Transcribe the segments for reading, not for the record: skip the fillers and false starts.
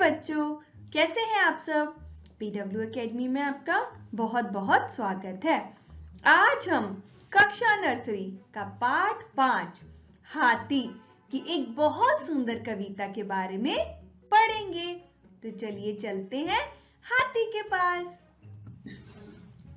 बच्चों, कैसे हैं आप सब? PW एकेडमी में आपका बहुत बहुत स्वागत है। आज हम कक्षा नर्सरी का पाठ 5 हाथी की एक बहुत सुंदर कविता के बारे में पढ़ेंगे। तो चलिए चलते हैं हाथी के पास।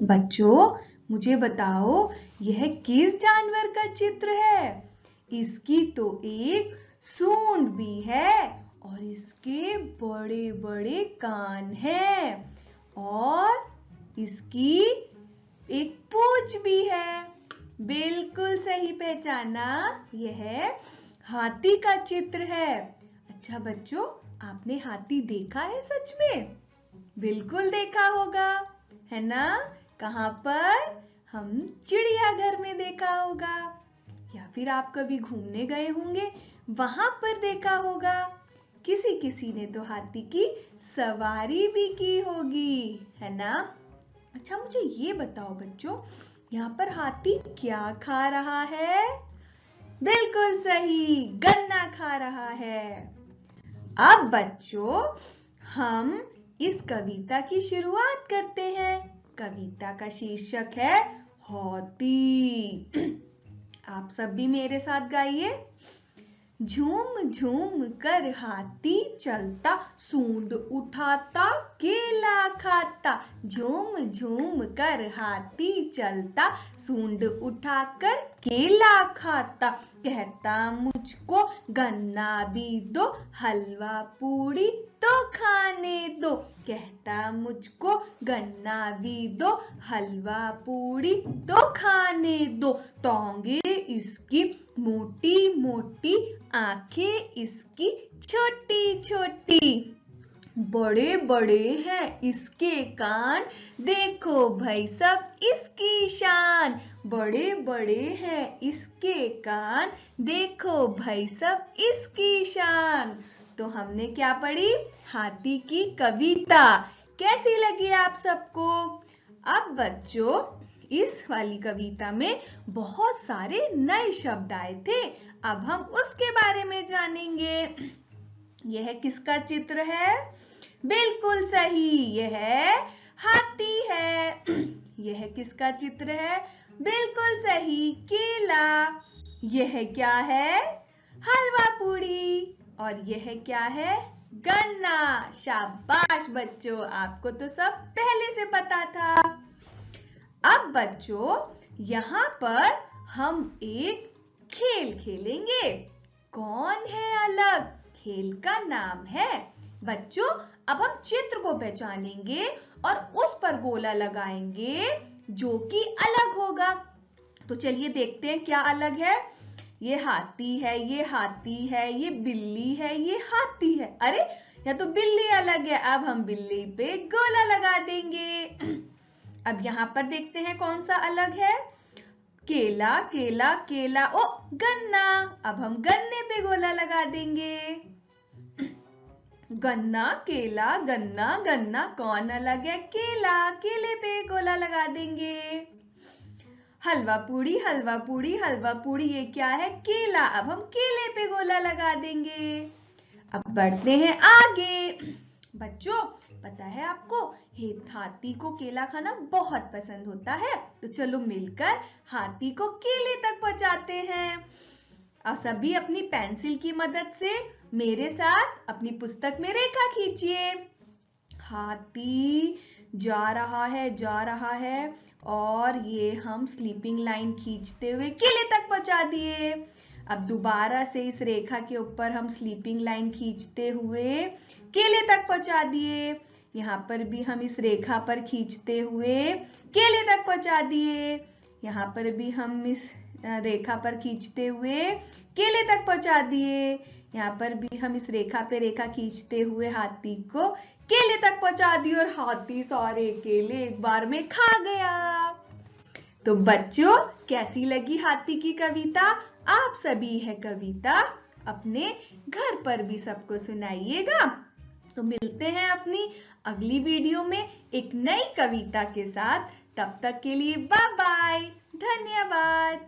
बच्चों, मुझे बताओ यह किस जानवर का चित्र है? इसकी तो एक सूंड भी है और इसके बड़े बड़े कान हैं और इसकी एक पूंछ भी है। बिल्कुल सही पहचाना, यह हाथी का चित्र है। अच्छा बच्चों, आपने हाथी देखा है सच में? बिल्कुल देखा होगा, है ना? कहाँ पर? हम चिड़ियाघर में देखा होगा या फिर आप कभी घूमने गए होंगे, वहां पर देखा होगा। किसी किसी ने तो हाथी की सवारी भी की होगी, है ना? अच्छा मुझे ये बताओ बच्चों, यहाँ पर हाथी क्या खा रहा है? बिल्कुल सही, गन्ना खा रहा है। अब बच्चों, हम इस कविता की शुरुआत करते हैं। कविता का शीर्षक है हाथी। आप सब भी मेरे साथ गाइए। झूम झूम कर हाथी चलता, सूंड उठाता केला खाता। झूम झूम कर हाथी चलता, सूंड उठाकर केला खाता। कहता मुझको गन्ना भी दो, हलवा पूड़ी तो खाने दो। कहता मुझको गन्ना भी दो, हलवा पूड़ी तो खाने दो। टोंगे इसकी मोटी मोटी, आंखें इसकी छोटी छोटी। बड़े बड़े हैं इसके कान, देखो भाई सब इसकी शान। बड़े बड़े हैं इसके कान, देखो भाई सब इसकी शान। तो हमने क्या पढ़ी? हाथी की कविता। कैसी लगी आप सबको? अब बच्चों, इस वाली कविता में बहुत सारे नए शब्द आए थे। अब हम उसके बारे में जानेंगे। यह किसका चित्र है? बिल्कुल सही, यह हाथी है। यह किसका चित्र है? बिल्कुल सही, केला। यह क्या है? हलवा पूड़ी। और यह क्या है? गन्ना। शाबाश बच्चों, आपको तो सब पहले से पता था। अब बच्चों, यहाँ पर हम एक खेल खेलेंगे। कौन है अलग? खेल का नाम है बच्चों, अब हम चित्र को पहचानेंगे और उस पर गोला लगाएंगे जो कि अलग होगा। तो चलिए देखते हैं क्या अलग है। ये हाथी है, ये हाथी है, ये बिल्ली है, ये हाथी है। अरे या तो बिल्ली अलग है, अब हम बिल्ली पे गोला लगा देंगे। अब यहाँ पर देखते हैं कौन सा अलग है। केला केला केला, ओ गन्ना। अब हम गन्ने पे गोला लगा देंगे। गन्ना केला गन्ना गन्ना, कौन अलग है? केला, केले पे गोला लगा देंगे। हलवा पूड़ी हलवा पूड़ी हलवा पूड़ी, ये क्या है? केला। अब हम केले पे गोला लगा देंगे। अब बढ़ते हैं आगे। बच्चों, पता है आपको हाथी को केला खाना बहुत पसंद होता है, तो चलो मिलकर हाथी को केले तक पहुंचाते हैं। और सभी अपनी पेंसिल की मदद से मेरे साथ अपनी पुस्तक में रेखा खींचिए। हाथी जा रहा है और ये हम स्लीपिंग लाइन खींचते हुए केले तक पहुंचा दिए। अब दोबारा से इस रेखा के ऊपर हम स्लीपिंग लाइन खींचते हुए केले तक पहुंचा दिए। यहाँ पर भी हम इस रेखा पर खींचते हुए केले तक पहुंचा दिए। यहाँ पर भी हम इस रेखा पर खींचते हुए केले तक पहुंचा दिए। यहाँ पर भी हम इस रेखा पे रेखा खींचते हुए हाथी को केले तक पहुंचा दिए और हाथी सारे केले एक बार में खा गया। तो बच्चों, कैसी लगी हाथी की कविता? आप सभी यह कविता अपने घर पर भी सबको सुनाइएगा। तो मिलते हैं अपनी अगली वीडियो में एक नई कविता के साथ। तब तक के लिए बाय बाय, धन्यवाद।